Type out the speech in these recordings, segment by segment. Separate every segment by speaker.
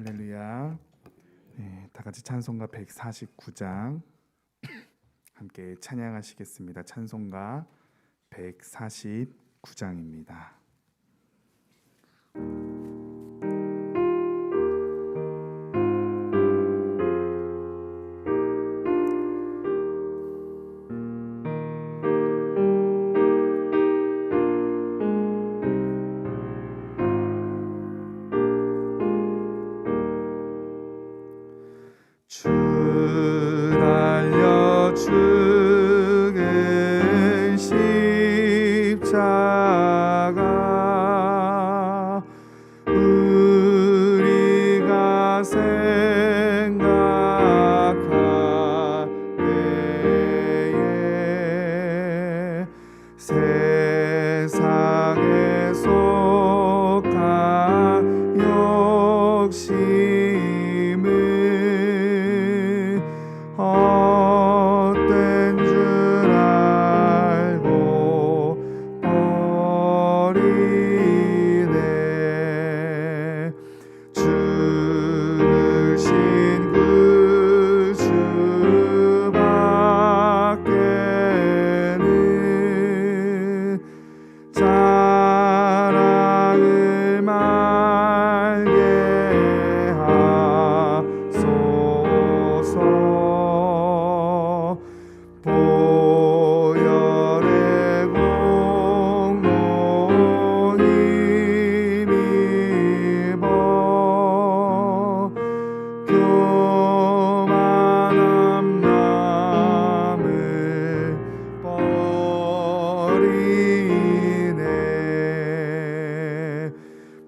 Speaker 1: 할렐루야. 네, 다 같이 찬송가 149장 함께 찬양하시겠습니다. 찬송가 149장입니다. 주 달려 죽은 십자가 우리가 생각할 때에 세상에 속한 욕심을 헛된 줄 알고 버리네. 주를 신그 주밖에는 자랑을 말게 하소서. 보혈의 공로 힘입어 교만함 남을 버리네.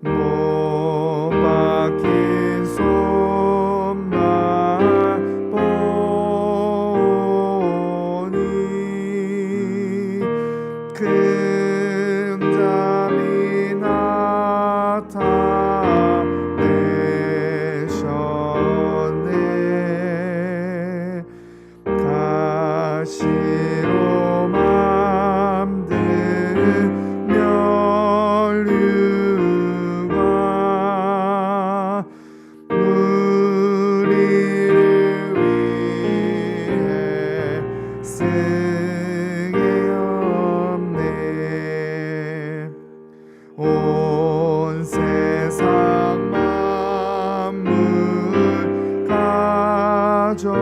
Speaker 1: 못 박힌 손만 보니 큰 잠이 나타내셨네. 가시로 맘든 면류관 우리를 위해 쓰게 없네. 온 세상 만물 가져도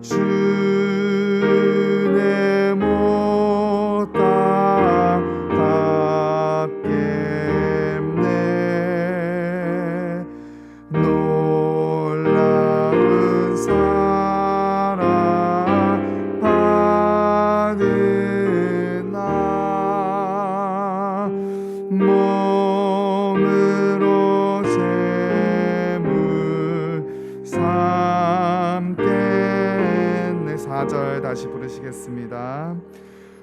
Speaker 1: 주의 못 갚겠네. 놀라운 사랑 받은 나 몸으로 재물 삼겠네. 4절 다시 부르시겠습니다.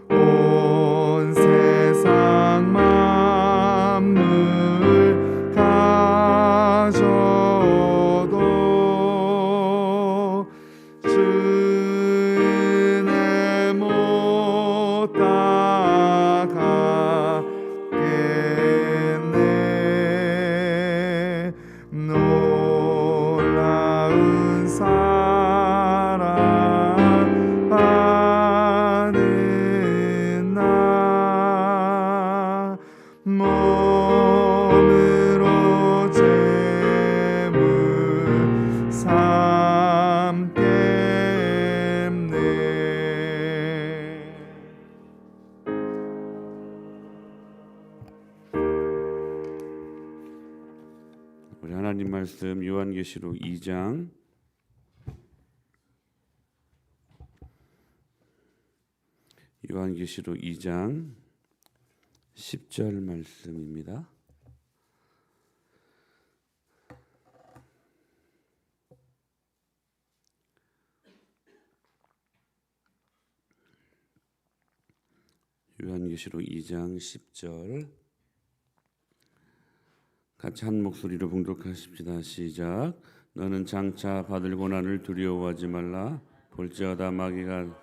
Speaker 1: 온 세상 만물 가져도 주 은혜 못 갚겠네. 놀라운 사랑 받은 나 몸으로 재물 삼겠네.
Speaker 2: 우리 하나님 말씀 요한계시록 2장 요한계시록 2장 10절 말씀입니다. 요한계시록 2장 10절 같이 한 목소리로 봉독하십시다. 시작. 너는 장차 받을 고난을 두려워하지 말라. 볼지어다 마귀가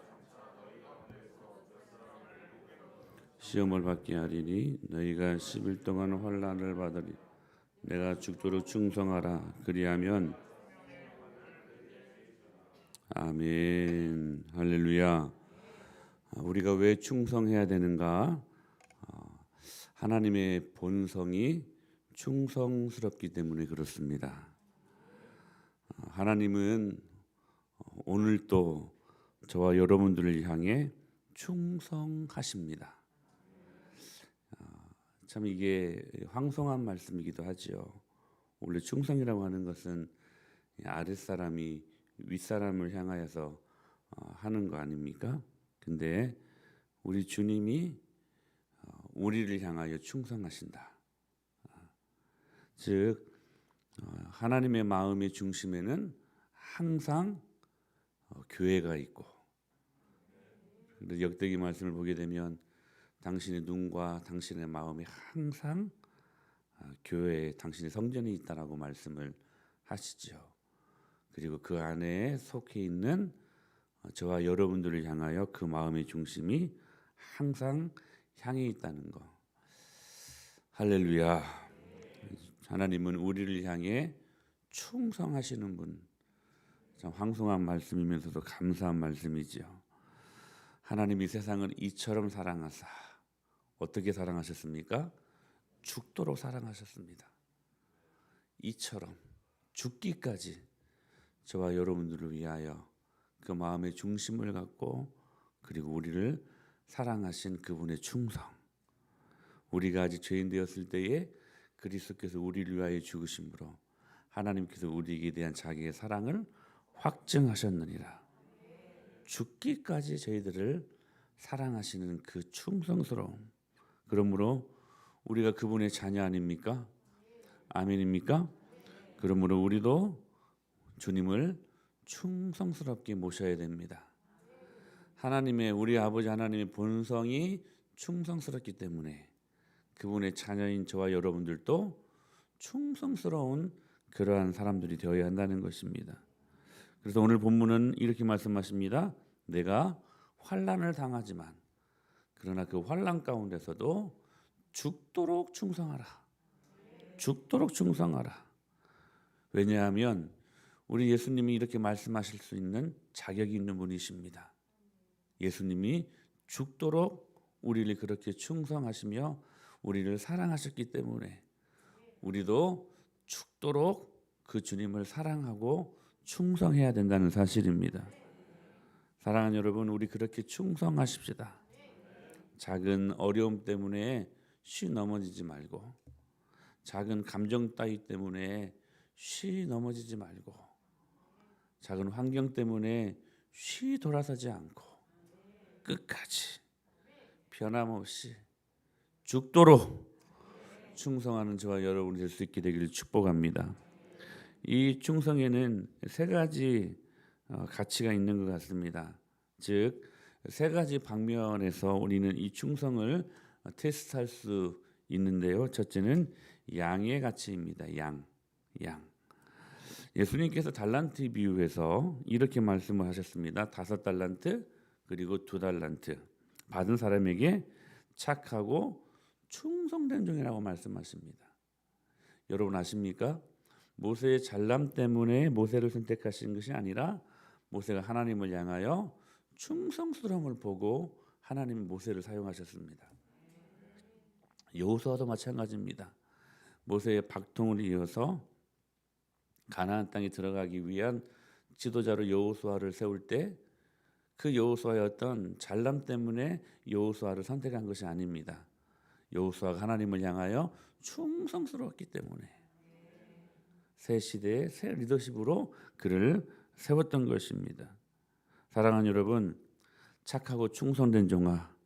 Speaker 2: 시험을 받게 하리니 너희가 10일 동안 환난을 받으리. 내가 죽도록 충성하라. 그리하면 아멘. 할렐루야. 우리가 왜 충성해야 되는가? 하나님의 본성이 충성스럽기 때문에 그렇습니다. 하나님은 오늘도 저와 여러분들을 향해 충성하십니다. 참 이게 황송한 말씀이기도 하지요. 원래 충성이라고 하는 것은 아랫사람이 윗사람을 향하여서 하는 거 아닙니까? 근데 우리 주님이 우리를 향하여 충성하신다. 즉 하나님의 마음의 중심에는 항상 교회가 있고, 그래서 역대기 말씀을 보게 되면 당신의 눈과 당신의 마음이 항상 교회에 당신의 성전에 있다라고 말씀을 하시죠. 그리고 그 안에 속해 있는 저와 여러분들을 향하여 그 마음의 중심이 항상 향해 있다는 거. 할렐루야. 하나님은 우리를 향해 충성하시는 분. 참 황송한 말씀이면서도 감사한 말씀이죠. 하나님이 세상을 이처럼 사랑하사. 어떻게 사랑하셨습니까? 죽도록 사랑하셨습니다. 이처럼 죽기까지 저와 여러분들을 위하여 그 마음의 중심을 갖고, 그리고 우리를 사랑하신 그분의 충성. 우리가 아직 죄인 되었을 때에 그리스도께서 우리를 위하여 죽으심으로 하나님께서 우리에게 대한 자기의 사랑을 확증하셨느니라. 죽기까지 저희들을 사랑하시는 그 충성스러움. 그러므로 우리가 그분의 자녀 아닙니까? 아멘입니까? 그러므로 우리도 주님을 충성스럽게 모셔야 됩니다. 하나님의, 우리 아버지 하나님의 본성이 충성스럽기 때문에 그분의 자녀인 저와 여러분들도 충성스러운 그러한 사람들이 되어야 한다는 것입니다. 그래서 오늘 본문은 이렇게 말씀하십니다. 내가 환난을 당하지만 그러나 그 환난 가운데서도 죽도록 충성하라. 죽도록 충성하라. 왜냐하면 우리 예수님이 이렇게 말씀하실 수 있는 자격이 있는 분이십니다. 예수님이 죽도록 우리를 그렇게 충성하시며 우리를 사랑하셨기 때문에 우리도 죽도록 그 주님을 사랑하고 충성해야 된다는 사실입니다. 사랑하는 여러분, 우리 그렇게 충성하십시다. 작은 어려움 때문에 쉬 넘어지지 말고, 작은 감정 따위 때문에 쉬 넘어지지 말고, 작은 환경 때문에 쉬 돌아서지 않고 끝까지 변함없이 죽도록 충성하는 저와 여러분이 될 수 있게 되기를 축복합니다. 이 충성에는 세 가지 가치가 있는 것 같습니다. 즉, 세 가지 방면에서 우리는 이 충성을 테스트할 수 있는데요. 첫째는 양의 가치입니다. 양. 예수님께서 달란트 비유에서 이렇게 말씀을 하셨습니다. 5달란트 그리고 2달란트 받은 사람에게 착하고 충성된 종이라고 말씀하십니다. 여러분 아십니까? 모세의 잘남 때문에 모세를 선택하신 것이 아니라 모세가 하나님을 향하여 충성스러움을 보고 하나님이 모세를 사용하셨습니다. 여호수아도 마찬가지입니다. 모세의 박통을 이어서 가나안 땅에 들어가기 위한 지도자로 여호수아를 세울 때 그 여호수아의 어떤 잘남 때문에 여호수아를 선택한 것이 아닙니다. 여호수아가 하나님을 향하여 충성스러웠기 때문에 새 시대의 새 리더십으로 그를 세웠던 것입니다. 사랑하는 여러분, 착하고 충성된 종아,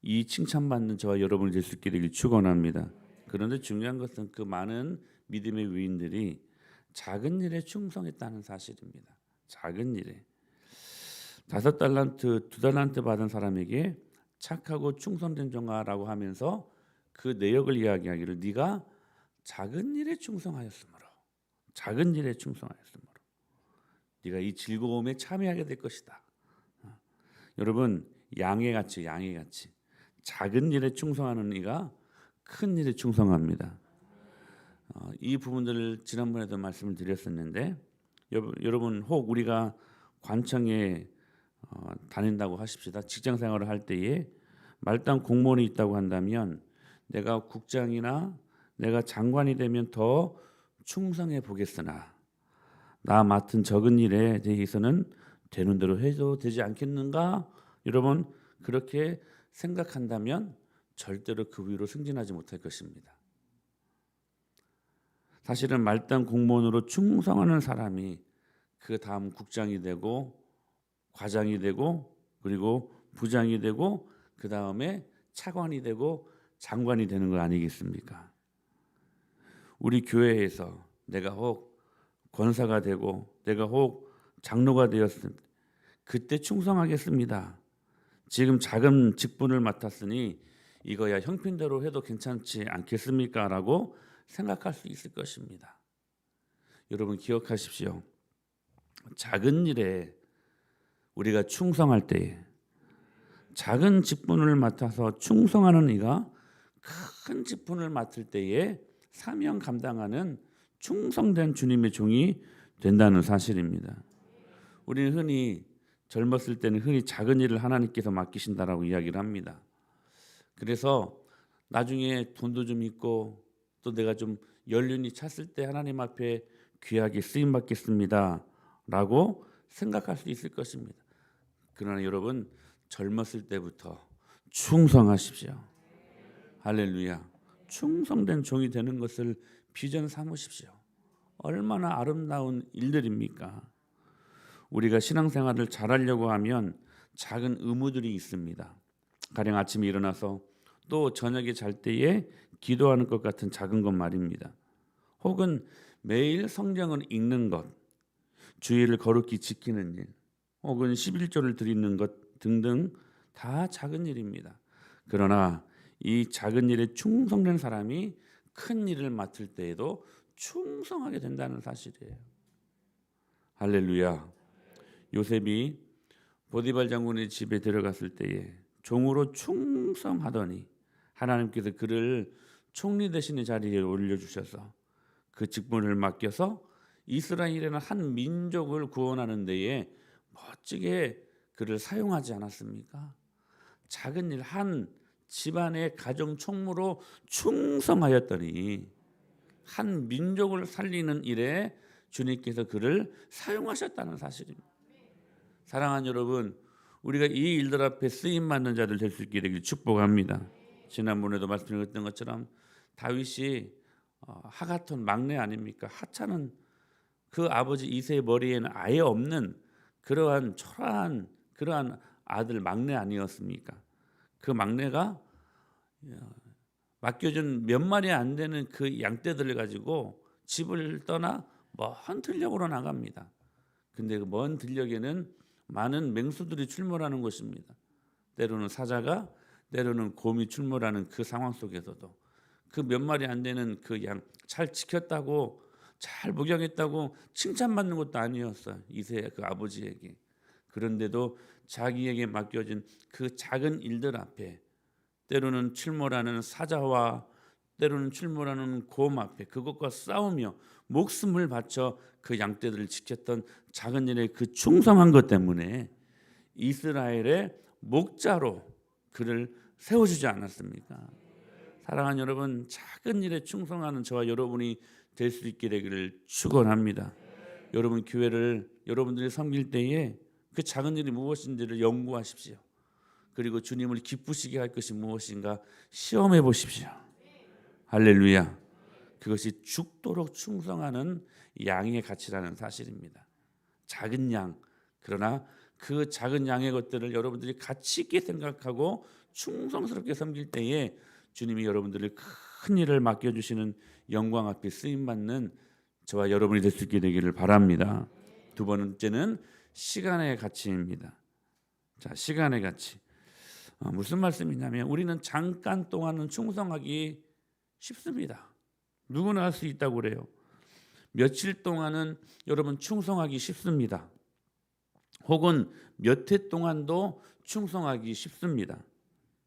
Speaker 2: 이 칭찬받는 저와 여러분이 될 수 있게 되길 축원합니다. 그런데 중요한 것은 그 많은 믿음의 위인들이 작은 일에 충성했다는 사실입니다. 작은 일에 5달란트, 2달란트 받은 사람에게 착하고 충성된 종아라고 하면서 그 내역을 이야기하기를 네가 작은 일에 충성하였으므로, 작은 일에 충성하였으므로 네가 이 즐거움에 참여하게 될 것이다. 여러분, 양의 가치, 작은 일에 충성하는 이가 큰 일에 충성합니다. 이 부분들을 지난번에도 말씀을 드렸었는데 여러분 혹 우리가 관청에 다닌다고 하십시다. 직장 생활을 할 때에 말단 공무원이 있다고 한다면 내가 국장이나 내가 장관이 되면 더 충성해 보겠으나 나 맡은 적은 일에 대해서는 되는 대로 해도 되지 않겠는가? 여러분 그렇게 생각한다면 절대로 그 위로 승진하지 못할 것입니다. 사실은 말단 공무원으로 충성하는 사람이 그 다음 국장이 되고 과장이 되고 그리고 부장이 되고 그 다음에 차관이 되고 장관이 되는 거 아니겠습니까? 우리 교회에서 내가 혹 권사가 되고 내가 혹 장로가 되었을 때 그때 충성하겠습니다. 지금 작은 직분을 맡았으니 이거야 형편대로 해도 괜찮지 않겠습니까? 라고 생각할 수 있을 것입니다. 여러분 기억하십시오. 작은 일에 우리가 충성할 때에 작은 직분을 맡아서 충성하는 이가 큰 직분을 맡을 때에 사명 감당하는 충성된 주님의 종이 된다는 사실입니다. 우리는 흔히 젊었을 때는 흔히 작은 일을 하나님께서 맡기신다라고 이야기를 합니다. 그래서 나중에 돈도 좀 있고 또 내가 좀 연륜이 찼을 때 하나님 앞에 귀하게 쓰임 받겠습니다 라고 생각할 수 있을 것입니다. 그러나 여러분 젊었을 때부터 충성하십시오. 할렐루야. 충성된 종이 되는 것을 비전 삼으십시오. 얼마나 아름다운 일들입니까? 우리가 신앙생활을 잘하려고 하면 작은 의무들이 있습니다. 가령 아침에 일어나서 또 저녁에 잘 때에 기도하는 것 같은 작은 것 말입니다. 혹은 매일 성경을 읽는 것, 주일을 거룩히 지키는 일, 혹은 11조를 드리는 것 등등 다 작은 일입니다. 그러나 이 작은 일에 충성된 사람이 큰 일을 맡을 때에도 충성하게 된다는 사실이에요. 할렐루야. 요셉이 보디발 장군의 집에 들어갔을 때에 종으로 충성하더니 하나님께서 그를 총리 대신의 자리에 올려주셔서 그 직분을 맡겨서 이스라엘이라는 한 민족을 구원하는 데에 멋지게 그를 사용하지 않았습니까? 작은 일 한 집안의 가정 총무로 충성하였더니 한 민족을 살리는 일에 주님께서 그를 사용하셨다는 사실입니다. 사랑하는 여러분, 우리가 이 일들 앞에 쓰임 받는 자들 될 수 있게 되길 축복합니다. 지난번에도 말씀드렸던 것처럼 다윗이 하가톤 막내 아닙니까? 하찮은 그 아버지 이새의 머리에는 아예 없는 그러한 초라한 그러한 아들 막내 아니었습니까? 그 막내가 맡겨준 몇 마리 안 되는 그 양떼들을 가지고 집을 떠나 먼 들녘으로 나갑니다. 근데 그 먼 들녘에는 많은 맹수들이 출몰하는 곳입니다. 때로는 사자가, 때로는 곰이 출몰하는 그 상황 속에서도 그 몇 마리 안 되는 그 양 잘 지켰다고 잘 목양했다고 칭찬받는 것도 아니었어요. 이세 그 아버지에게. 그런데도 자기에게 맡겨진 그 작은 일들 앞에 때로는 출몰하는 사자와 때로는 출몰하는 곰 앞에 그것과 싸우며 목숨을 바쳐 그 양떼들을 지켰던 작은 일에 그 충성한 것 때문에 이스라엘의 목자로 그를 세워주지 않았습니까? 사랑하는 여러분, 작은 일에 충성하는 저와 여러분이 될 수 있게 되기를 축원합니다. 여러분 교회를 여러분들이 섬길 때에 그 작은 일이 무엇인지를 연구하십시오. 그리고 주님을 기쁘시게 할 것이 무엇인가 시험해 보십시오. 할렐루야. 그것이 죽도록 충성하는 양의 가치라는 사실입니다. 작은 양, 그러나 그 작은 양의 것들을 여러분들이 가치 있게 생각하고 충성스럽게 섬길 때에 주님이 여러분들을 큰 일을 맡겨주시는 영광 앞에 쓰임받는 저와 여러분이 될 수 있게 되기를 바랍니다. 두 번째는 시간의 가치입니다. 자, 시간의 가치. 무슨 말씀이냐면 우리는 잠깐 동안은 충성하기 쉽습니다. 누구나 할 수 있다고 그래요. 며칠 동안은 여러분 충성하기 쉽습니다. 혹은 몇 해 동안도 충성하기 쉽습니다.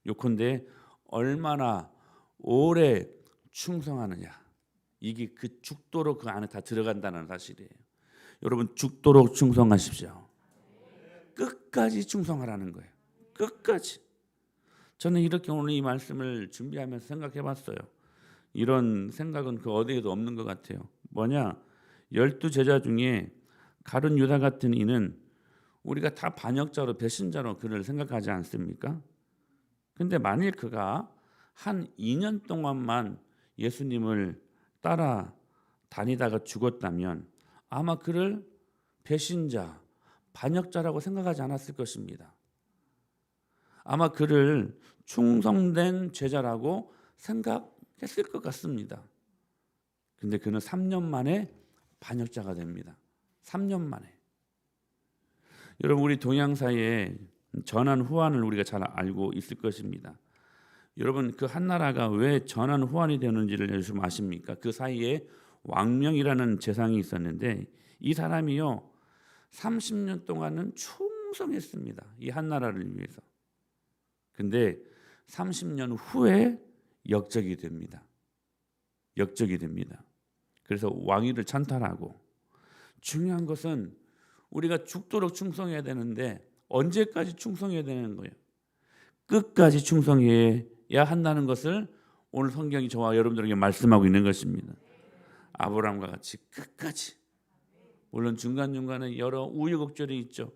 Speaker 2: 요컨대 얼마나 오래 충성하느냐. 이게 그 죽도록 그 안에 다 들어간다는 사실이에요. 여러분 죽도록 충성하십시오. 끝까지 충성하라는 거예요. 끝까지. 저는 이렇게 오늘 이 말씀을 준비하면서 생각해 봤어요. 이런 생각은 그 어디에도 없는 것 같아요. 뭐냐? 12제자 중에 가룟 유다 같은 이는 우리가 다 반역자로 배신자로 그를 생각하지 않습니까? 근데 만일 그가 한 2년 동안만 예수님을 따라 다니다가 죽었다면 아마 그를 배신자, 반역자라고 생각하지 않았을 것입니다. 아마 그를 충성된 제자라고 생각했을 것 같습니다. 근데 그는 3년 만에 반역자가 됩니다. 3년 만에. 여러분 우리 동양사에 전한 후환을 우리가 잘 알고 있을 것입니다. 여러분 그 한 나라가 왜 전한 후환이 되는지를 요즘 아십니까? 그 사이에 왕명이라는 재상이 있었는데 이 사람이요 30년 동안은 충성했습니다. 이 한 나라를 위해서. 근데 30년 후에 역적이 됩니다. 역적이 됩니다. 그래서 왕위를 찬탈하고 중요한 것은 우리가 죽도록 충성해야 되는데 언제까지 충성해야 되는 거예요? 끝까지 충성해야 한다는 것을 오늘 성경이 저와 여러분들에게 말씀하고 있는 것입니다. 아브라함과 같이 끝까지. 물론 중간중간에 여러 우여곡절이 있죠.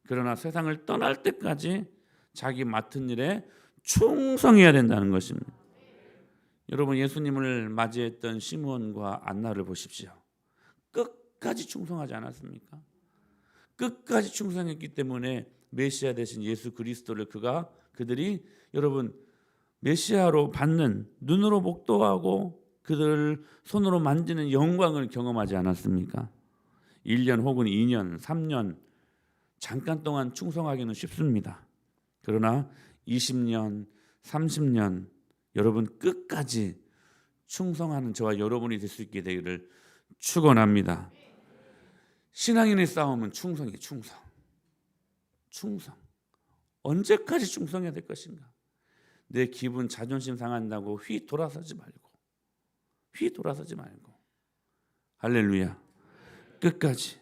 Speaker 2: 그러나 세상을 떠날 때까지 자기 맡은 일에 충성해야 된다는 것입니다. 여러분 예수님을 맞이했던 시므온과 안나를 보십시오. 끝까지 충성하지 않았습니까? 끝까지 충성했기 때문에 메시아 되신 예수 그리스도를 그들이 여러분 메시아로 받는 눈으로 목도하고 그들을 손으로 만지는 영광을 경험하지 않았습니까? 1년 혹은 2년, 3년 잠깐 동안 충성하기는 쉽습니다. 그러나 20년, 30년 여러분 끝까지 충성하는 저와 여러분이 될 수 있게 되기를 축원합니다. 신앙인의 싸움은 충성이에요. 충성. 언제까지 충성해야 될 것인가? 내 기분, 자존심 상한다고 휘 돌아서지 말고 할렐루야. 끝까지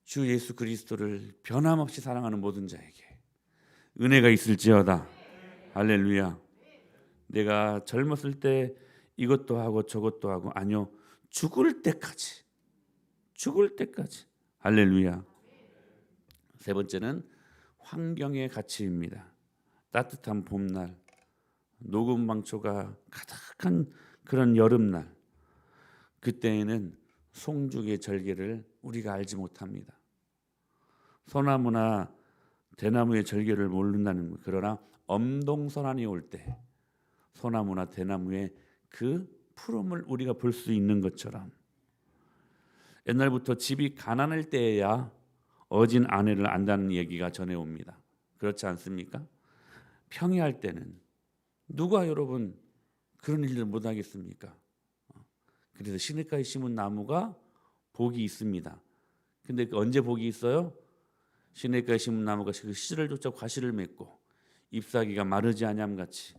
Speaker 2: 주 예수 그리스도를 변함없이 사랑하는 모든 자에게 은혜가 있을지어다. 할렐루야. 내가 젊었을 때 이것도 하고 저것도 하고 아니요. 죽을 때까지. 할렐루야. 세 번째는 환경의 가치입니다. 따뜻한 봄날, 녹음방초가 가득한 그런 여름날, 그때에는 송죽의 절개를 우리가 알지 못합니다. 소나무나 대나무의 절개를 모른다는 것. 그러나 엄동설한이 올 때 소나무나 대나무의 그 푸름을 우리가 볼 수 있는 것처럼 옛날부터 집이 가난할 때에야 어진 아내를 안다는 얘기가 전해옵니다. 그렇지 않습니까? 평이할 때는 누가 여러분 그런 일을 못하겠습니까? 그래서 시냇가에 심은 나무가 복이 있습니다. 근데 언제 복이 있어요? 시냇가에 심은 나무가 그 씨를 쫓아 과실을 맺고 잎사귀가 마르지 아니함같이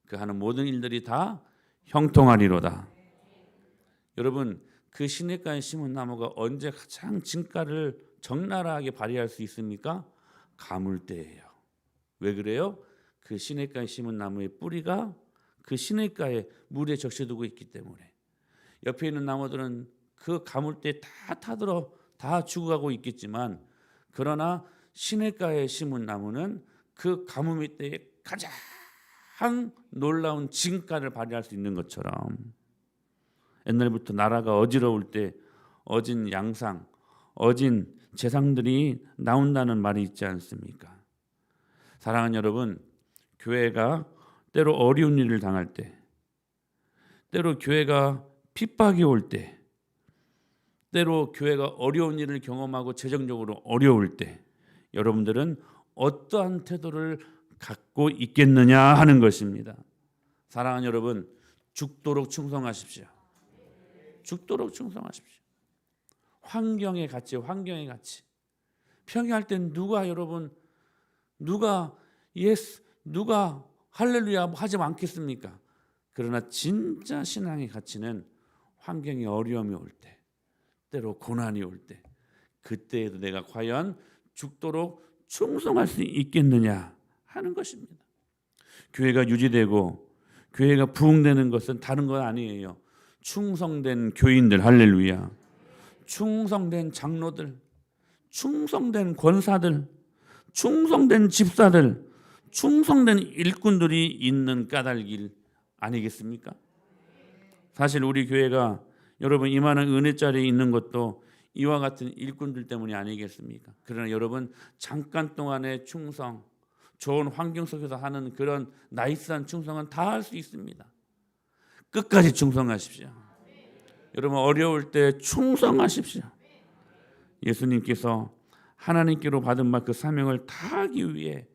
Speaker 2: 그 하는 모든 일들이 다 형통하리로다. 여러분 그 시냇가에 심은 나무가 언제 가장 진가를 적나라하게 발휘할 수 있습니까? 가물 때예요. 왜 그래요? 그 시냇가에 심은 나무의 뿌리가 그 시냇가에 물에 적셔두고 있기 때문에. 옆에 있는 나무들은 그 가물 때 다 타들어 다 죽어가고 있겠지만 그러나 시냇가에 심은 나무는 그 가뭄의 때에 가장 놀라운 진가를 발휘할 수 있는 것처럼 옛날부터 나라가 어지러울 때 어진 양상, 어진 재상들이 나온다는 말이 있지 않습니까? 사랑하는 여러분, 교회가 때로 어려운 일을 당할 때, 때로 교회가 핍박이 올 때, 때로 교회가 어려운 일을 경험하고 재정적으로 어려울 때 여러분들은 어떠한 태도를 갖고 있겠느냐 하는 것입니다. 사랑하는 여러분, 죽도록 충성하십시오. 죽도록 충성하십시오. 환경의 가치. 평이할 땐 누가 여러분 누가 예스, 누가 할렐루야 하지 않겠습니까? 그러나 진짜 신앙의 가치는 환경에 어려움이 올 때, 때로 고난이 올 때, 그때에도 내가 과연 죽도록 충성할 수 있겠느냐 하는 것입니다. 교회가 유지되고 교회가 부흥되는 것은 다른 건 아니에요. 충성된 교인들, 할렐루야. 충성된 장로들, 충성된 권사들, 충성된 집사들, 충성된 일꾼들이 있는 까닭일 아니겠습니까? 사실 우리 교회가 여러분 이만한 은혜 자리에 있는 것도 이와 같은 일꾼들 때문이 아니겠습니까? 그러나 여러분 잠깐 동안의 충성, 좋은 환경 속에서 하는 그런 나이스한 충성은 다 할 수 있습니다. 끝까지 충성하십시오. 여러분 어려울 때 충성하십시오. 예수님께서 하나님께로 받은 바 그 사명을 다하기 위해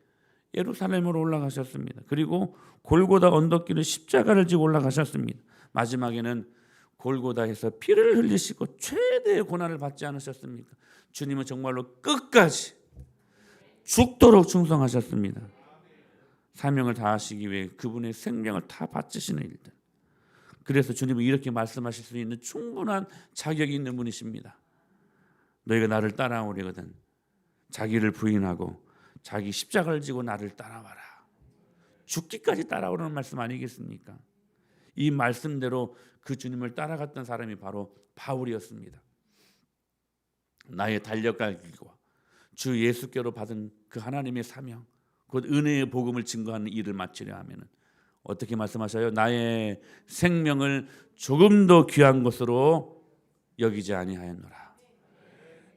Speaker 2: 예루살렘으로 올라가셨습니다. 그리고 골고다 언덕길을 십자가를 지고 올라가셨습니다. 마지막에는 골고다에서 피를 흘리시고 최대의 고난을 받지 않으셨습니까? 주님은 정말로 끝까지 죽도록 충성하셨습니다. 사명을 다하시기 위해 그분의 생명을 다 바치시는 일들. 그래서 주님은 이렇게 말씀하실 수 있는 충분한 자격이 있는 분이십니다. 너희가 나를 따라오려거든 자기를 부인하고 자기 십자가를 지고 나를 따라와라. 죽기까지 따라오라는 말씀 아니겠습니까? 이 말씀대로 그 주님을 따라갔던 사람이 바로 바울이었습니다. 나의 달려갈 길과 주 예수께로 받은 그 하나님의 사명, 곧 은혜의 복음을 증거하는 일을 마치려 하면은 어떻게 말씀하셔요? 나의 생명을 조금 더 귀한 것으로 여기지 아니하였노라.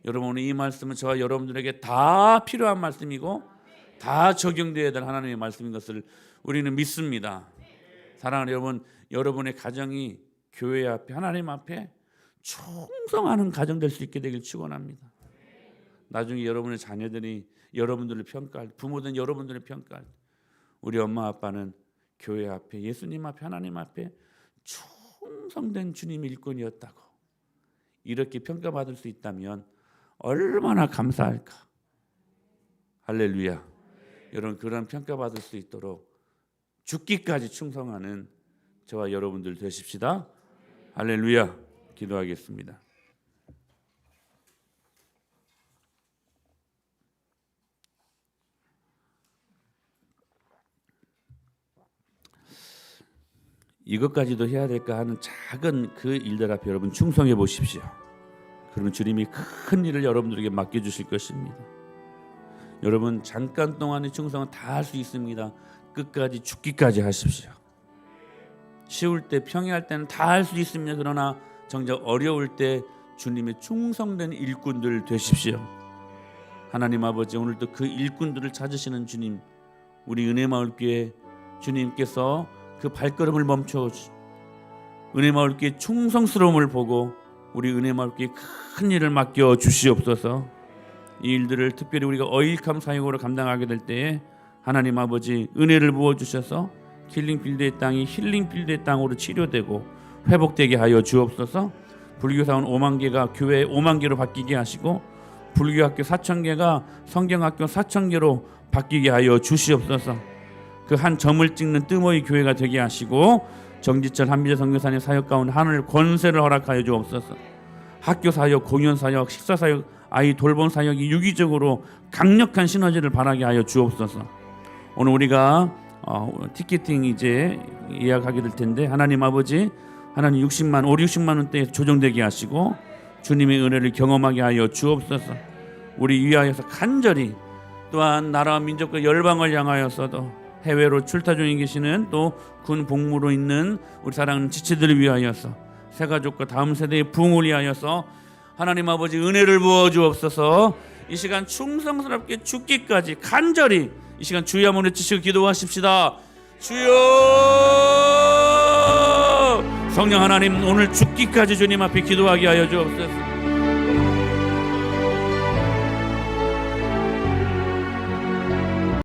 Speaker 2: 여러분 오늘 이 말씀은 저와 여러분들에게 다 필요한 말씀이고 다 적용되어야 될 하나님의 말씀인 것을 우리는 믿습니다. 사랑하는 여러분, 여러분의 가정이 교회 앞에 하나님 앞에 충성하는 가정 될 수 있게 되길 축원합니다. 나중에 여러분의 자녀들이 여러분들을 평가할, 부모든 여러분들을 평가할, 우리 엄마 아빠는 교회 앞에 예수님 앞에 하나님 앞에 충성된 주님의 일꾼이었다고 이렇게 평가받을 수 있다면 얼마나 감사할까. 할렐루야. 여러분 그런 평가받을 수 있도록 죽기까지 충성하는 저와 여러분들 되십시다. 할렐루야. 기도하겠습니다. 이것까지도 해야 될까 하는 작은 그 일들 앞에 여러분 충성해 보십시오. 그러면 주님이 큰 일을 여러분들에게 맡겨주실 것입니다. 여러분 잠깐 동안의 충성은 다 할 수 있습니다. 끝까지 죽기까지 하십시오. 쉬울 때 평이할 때는 다 할 수 있습니다. 그러나 정작 어려울 때 주님의 충성된 일꾼들 되십시오. 하나님 아버지 오늘도 그 일꾼들을 찾으시는 주님, 우리 은혜마을교회 주님께서 그 발걸음을 멈춰 은혜마을교회 충성스러움을 보고 우리 은혜마을교회 큰 일을 맡겨 주시옵소서. 이 일들을 특별히 우리가 어일감 사역으로 감당하게 될 때에 하나님 아버지 은혜를 부어주셔서 킬링필드의 땅이 힐링필드의 땅으로 치료되고 회복되게 하여 주옵소서. 불교사원 5만 개가 교회 5만 개로 바뀌게 하시고 불교학교 4,000개가 성경학교 4,000개로 바뀌게 하여 주시옵소서. 그 한 점을 찍는 뜸의 교회가 되게 하시고 정지철 한비제 선교사님 사역 가운데 하늘 권세를 허락하여 주옵소서. 학교 사역, 공연 사역, 식사 사역, 아이 돌봄 사역이 유기적으로 강력한 시너지를 발하게 하여 주옵소서. 오늘 우리가 티켓팅 이제 예약하게 될 텐데 하나님 아버지 하나님 60만 60만 원대에 조정되게 하시고 주님의 은혜를 경험하게 하여 주옵소서. 우리 위하여서 간절히 또한 나라와 민족과 열방을 향하여서도 해외로 출타 중에 계시는 또 군 복무로 있는 우리 사랑하는 지체들을 위하여서 새가족과 다음 세대의 부흥을 위하여서 하나님 아버지 은혜를 부어 주옵소서. 이 시간 충성스럽게 죽기까지 간절히 이 시간 주여 한번 외치시고 기도하십시다. 주여! 성령 하나님 오늘 죽기까지 주님 앞에 기도하게 하여 주옵소서.